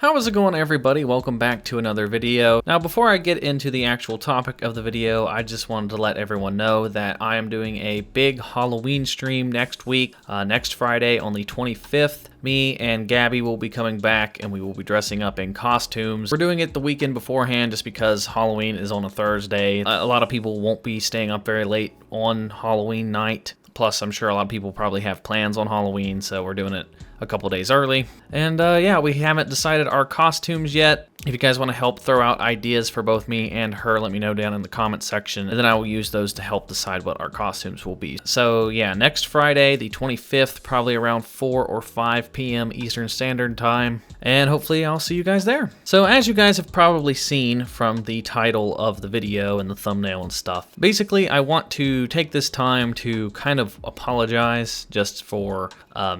How is it going, everybody? Welcome back to another video. Now, before I get into the actual topic of the video, I just wanted to let everyone know that I am doing a big Halloween stream next week, next Friday on the 25th. Me and Gabby will be coming back and we will be dressing up in costumes. We're doing it the weekend beforehand just because Halloween is on a Thursday. A lot of people won't be staying up very late on Halloween night. Plus, I'm sure a lot of people probably have plans on Halloween, so we're doing it a couple days early. And yeah, we haven't decided our costumes yet. If you guys want to help throw out ideas for both me and her, let me know down in the comment section, and then I will use those to help decide what our costumes will be. So yeah, next Friday, the 25th, probably around 4 or 5 p.m. Eastern Standard Time, and hopefully I'll see you guys there. So as you guys have probably seen from the title of the video and the thumbnail and stuff, basically I want to take this time to kind of apologize just for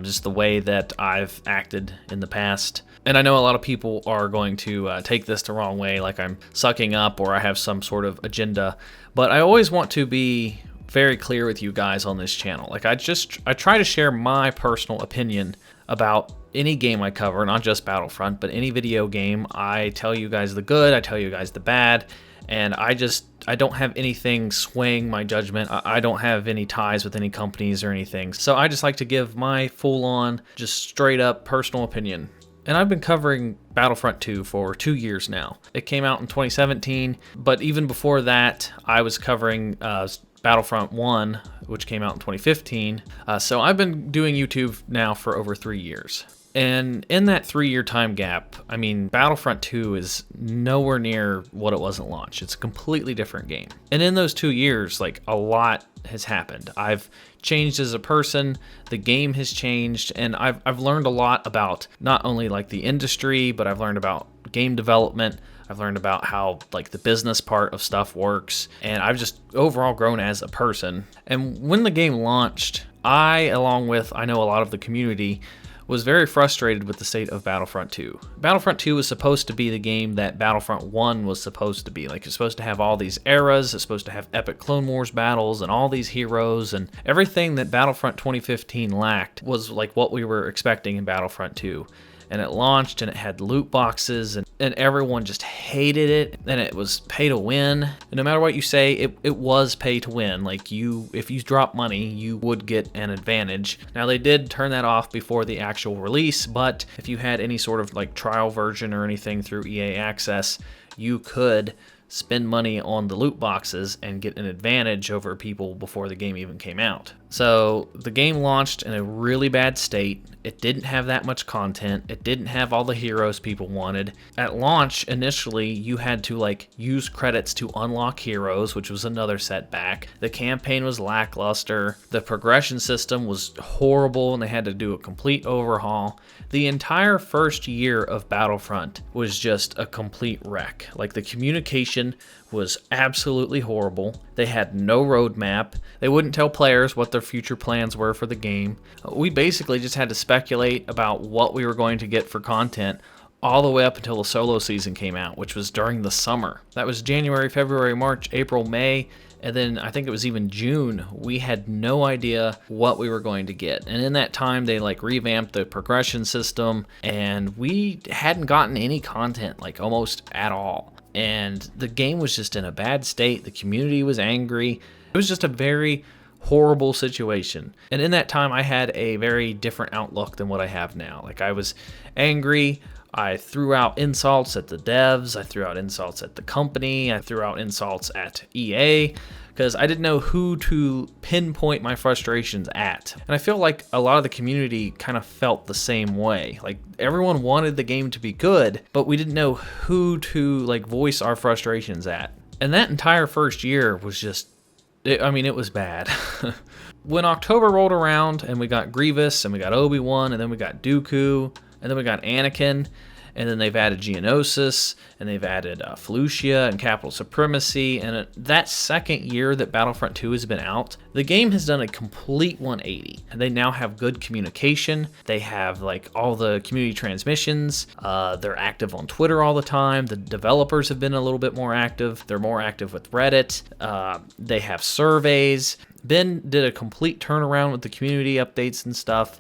just the way that I've acted in the past. And I know a lot of people are going to take this the wrong way, like I'm sucking up or I have some sort of agenda, but I always want to be very clear with you guys on this channel. Like I try to share my personal opinion about any game I cover, not just Battlefront, but any video game. I tell you guys the good, I tell you guys the bad, and I don't have anything swaying my judgment. I don't have any ties with any companies or anything. So I just like to give my full-on, just straight-up personal opinion. And I've been covering Battlefront 2 for 2 years now. It came out in 2017, but even before that, I was covering Battlefront 1, which came out in 2015. So I've been doing YouTube now for over 3 years. And in that 3-year time gap, I mean, Battlefront 2 is nowhere near what it was at launch. It's a completely different game. And in those 2 years, like, a lot has happened. I've changed as a person, the game has changed, and I've learned a lot about not only like the industry, but I've learned about game development. I've learned about how like the business part of stuff works, and I've just overall grown as a person. And when the game launched, along with I know a lot of the community, was very frustrated with the state of Battlefront 2. Battlefront 2 was supposed to be the game that Battlefront 1 was supposed to be. Like, it's supposed to have all these eras, it's supposed to have epic Clone Wars battles and all these heroes, and everything that Battlefront 2015 lacked was like what we were expecting in Battlefront 2. And it launched and it had loot boxes and everyone just hated it, and it was pay to win. And no matter what you say, it was pay to win. Like if you drop money, you would get an advantage. Now they did turn that off before the actual release, but if you had any sort of like trial version or anything through EA Access, you could spend money on the loot boxes and get an advantage over people before the game even came out. So the game launched in a really bad state. It didn't have that much content. It didn't have all the heroes people wanted. At launch, initially, you had to like use credits to unlock heroes, which was another setback. The campaign was lackluster. The progression system was horrible and they had to do a complete overhaul. The entire first year of Battlefront was just a complete wreck. Like the communication was absolutely horrible. They had no roadmap. They wouldn't tell players what their future plans were for the game. We basically just had to speculate about what we were going to get for content all the way up until the solo season came out, which was during the summer. That was January, February, March, April, May, and then I think it was even June. We had no idea what we were going to get. And in that time, they like revamped the progression system, and we hadn't gotten any content like almost at all. And the game was just in a bad state. The community was angry. It was just a very horrible situation. And in that time, I had a very different outlook than what I have now. Like, I was angry. I threw out insults at the devs. I threw out insults at the company. I threw out insults at EA because I didn't know who to pinpoint my frustrations at. And I feel like a lot of the community kind of felt the same way. Like, everyone wanted the game to be good, but we didn't know who to like voice our frustrations at. And that entire first year was just, it was bad. When October rolled around and we got Grievous and we got Obi-Wan and then we got Dooku and then we got Anakin, and then they've added Geonosis, and they've added Felucia and Capital Supremacy, and that second year that Battlefront 2 has been out, the game has done a complete 180. They now have good communication, they have like all the community transmissions, they're active on Twitter all the time, the developers have been a little bit more active, they're more active with Reddit, they have surveys. Ben did a complete turnaround with the community updates and stuff.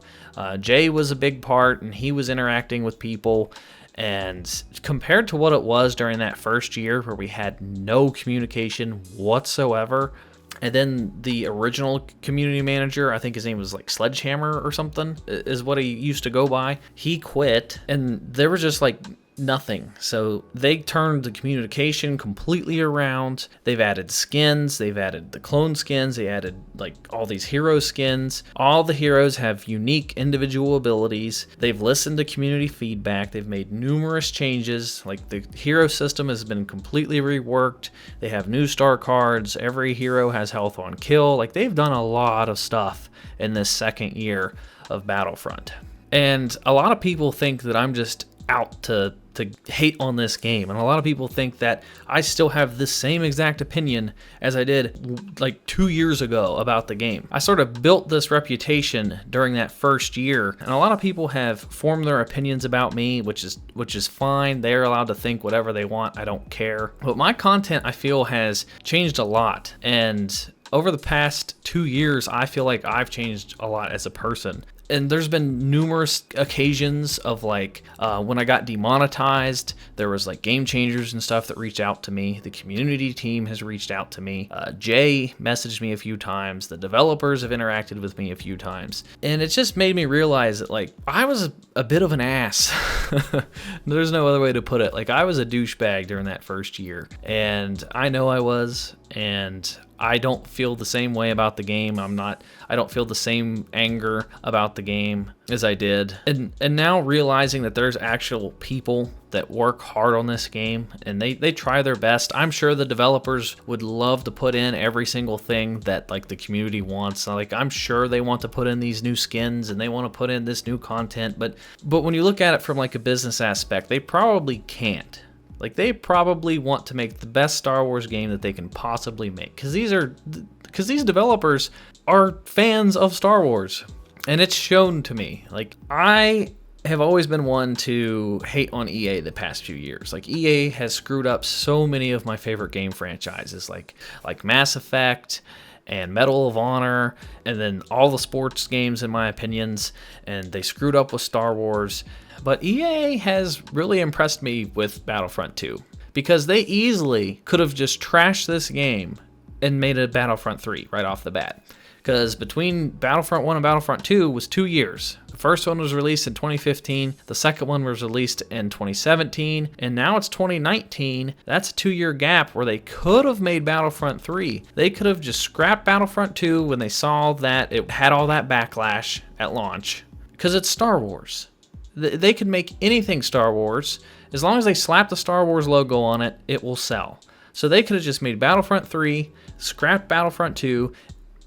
Jay was a big part, and he was interacting with people. And compared to what it was during that first year where we had no communication whatsoever, and then the original community manager, I think his name was like Sledgehammer or something, is what he used to go by. He quit, and there was just like nothing. So they turned the communication completely around. They've added skins, they've added the clone skins, they added like all these hero skins. All the heroes have unique individual abilities. They've listened to community feedback. They've made numerous changes. Like the hero system has been completely reworked. They have new star cards. Every hero has health on kill. Like they've done a lot of stuff in this second year of Battlefront. And a lot of people think that I'm just out to hate on this game, and a lot of people think that I still have the same exact opinion as I did like 2 years ago about the game. I sort of built this reputation during that first year, and a lot of people have formed their opinions about me, which is fine. They're allowed to think whatever they want. I don't care. But my content, I feel, has changed a lot, and over the past 2 years, I feel like I've changed a lot as a person. And there's been numerous occasions of like when I got demonetized, there was like game changers and stuff that reached out to me. The community team has reached out to me. Jay messaged me a few times. The developers have interacted with me a few times. And it just made me realize that like I was a bit of an ass. There's no other way to put it. Like I was a douchebag during that first year. And I know I was. And I don't feel the same way about the game. I don't feel the same anger about the game as I did. And now realizing that there's actual people that work hard on this game and they try their best. I'm sure the developers would love to put in every single thing that like the community wants. Like I'm sure they want to put in these new skins and they want to put in this new content, but when you look at it from like a business aspect, they probably can't. Like they probably want to make the best Star Wars game that they can possibly make, because these developers are fans of Star Wars, and it's shown to me. Like I have always been one to hate on EA the past few years. Like EA has screwed up so many of my favorite game franchises, like Mass Effect and Medal of Honor, and then all the sports games in my opinions, and they screwed up with Star Wars. But EA has really impressed me with Battlefront 2, because they easily could have just trashed this game and made a Battlefront 3 right off the bat. Because between Battlefront 1 and Battlefront 2 was 2 years. The first one was released in 2015, the second one was released in 2017, and now it's 2019. That's a 2-year gap where they could have made Battlefront 3. They could have just scrapped Battlefront 2 when they saw that it had all that backlash at launch. Because it's Star Wars. They could make anything Star Wars. As long as they slap the Star Wars logo on it, it will sell. So they could have just made Battlefront 3, scrapped Battlefront 2,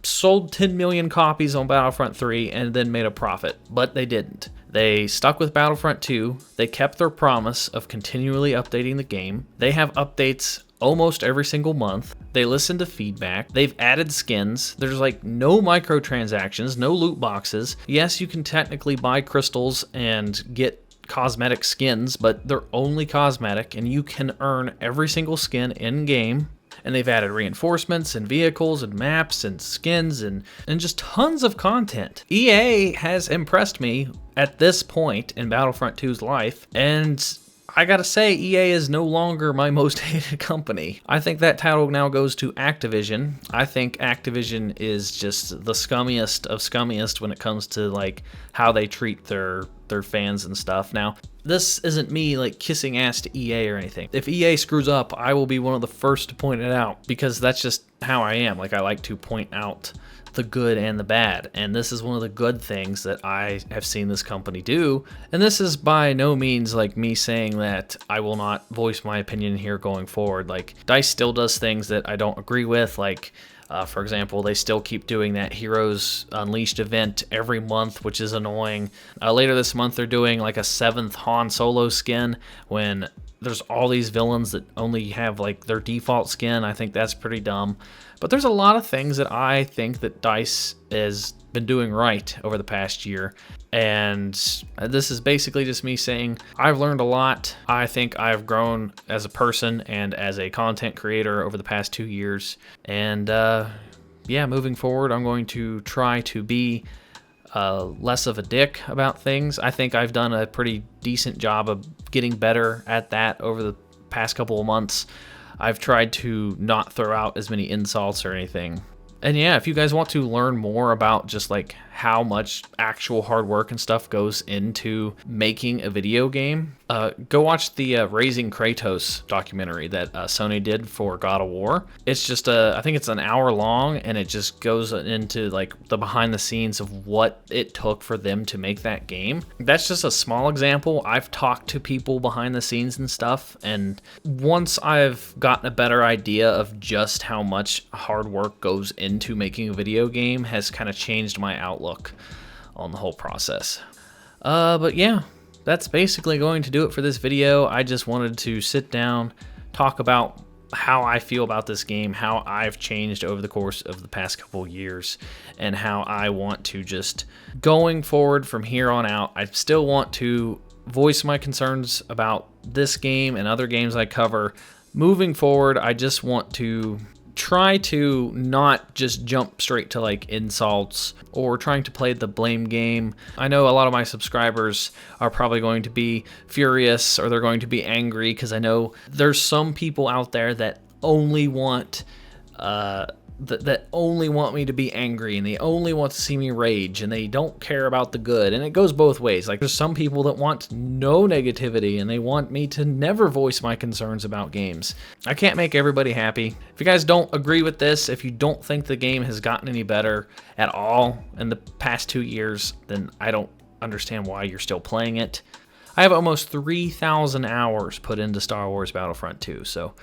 sold 10 million copies on Battlefront 3, and then made a profit. But they didn't. They stuck with Battlefront 2. They kept their promise of continually updating the game. They have updates almost every single month. They listen to feedback. They've added skins. There's like no microtransactions, no loot boxes. Yes, you can technically buy crystals and get cosmetic skins, but they're only cosmetic, and you can earn every single skin in game. And they've added reinforcements and vehicles and maps and skins and just tons of content. EA has impressed me at this point in Battlefront 2's life, and I gotta say, EA is no longer my most hated company. I think that title now goes to Activision. I think Activision is just the scummiest of scummiest when it comes to like how they treat their fans and stuff. Now, this isn't me like kissing ass to EA or anything. If EA screws up, I will be one of the first to point it out, because that's just how I am. Like I like to point out the good and the bad, and this is one of the good things that I have seen this company do. And this is by no means like me saying that I will not voice my opinion here going forward. Like DICE still does things that I don't agree with, like for example, they still keep doing that Heroes Unleashed event every month, which is annoying. Later this month they're doing like a 7th Han Solo skin when there's all these villains that only have like their default skin. I think that's pretty dumb. But there's a lot of things that I think that DICE has been doing right over the past year. And this is basically just me saying I've learned a lot. I think I've grown as a person and as a content creator over the past 2 years. And yeah, moving forward, I'm going to try to be less of a dick about things. I think I've done a pretty decent job of getting better at that over the past couple of months. I've tried to not throw out as many insults or anything. And yeah, if you guys want to learn more about just like how much actual hard work and stuff goes into making a video game, go watch the Raising Kratos documentary that Sony did for God of War. It's just I think it's an hour long, and it just goes into like the behind the scenes of what it took for them to make that game. That's just a small example. I've talked to people behind the scenes and stuff, and once I've gotten a better idea of just how much hard work goes into making a video game, has kind of changed my outlook on the whole process. But yeah, that's basically going to do it for this video. I just wanted to sit down, talk about how I feel about this game, how I've changed over the course of the past couple years, and how I want to just, going forward from here on out, I still want to voice my concerns about this game and other games I cover. Moving forward, I just want to try to not just jump straight to like insults or trying to play the blame game. I know a lot of my subscribers are probably going to be furious, or they're going to be angry, because I know there's some people out there that only want that only want me to be angry, and they only want to see me rage, and they don't care about the good. And it goes both ways. Like, there's some people that want no negativity, and they want me to never voice my concerns about games. I can't make everybody happy. If you guys don't agree with this, if you don't think the game has gotten any better at all in the past 2 years, then I don't understand why you're still playing it. I have almost 3,000 hours put into Star Wars Battlefront 2, so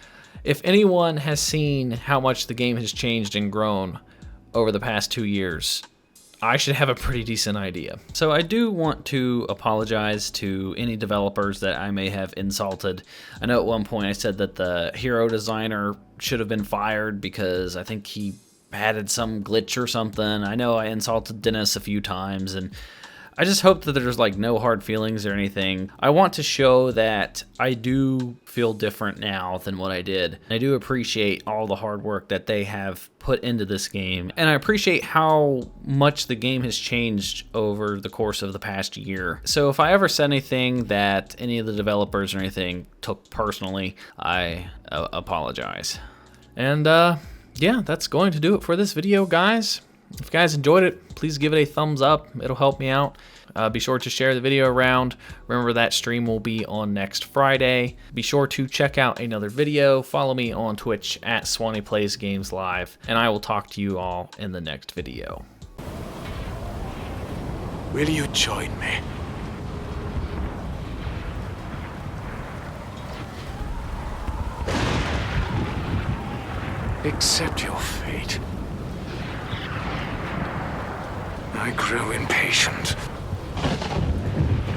if anyone has seen how much the game has changed and grown over the past 2 years, I should have a pretty decent idea. So I do want to apologize to any developers that I may have insulted. I know at one point I said that the hero designer should have been fired because I think he added some glitch or something. I know I insulted Dennis a few times, and I just hope that there's like no hard feelings or anything. I want to show that I do feel different now than what I did. I do appreciate all the hard work that they have put into this game, and I appreciate how much the game has changed over the course of the past year. So if I ever said anything that any of the developers or anything took personally, I apologize. And yeah, that's going to do it for this video, guys. If you guys enjoyed it, please give it a thumbs up. It'll help me out. Be sure to share the video around. Remember, that stream will be on next Friday. Be sure to check out another video. Follow me on Twitch at SwanyPlaysGames Live, and I will talk to you all in the next video. Will you join me? Accept your fate. I grew impatient.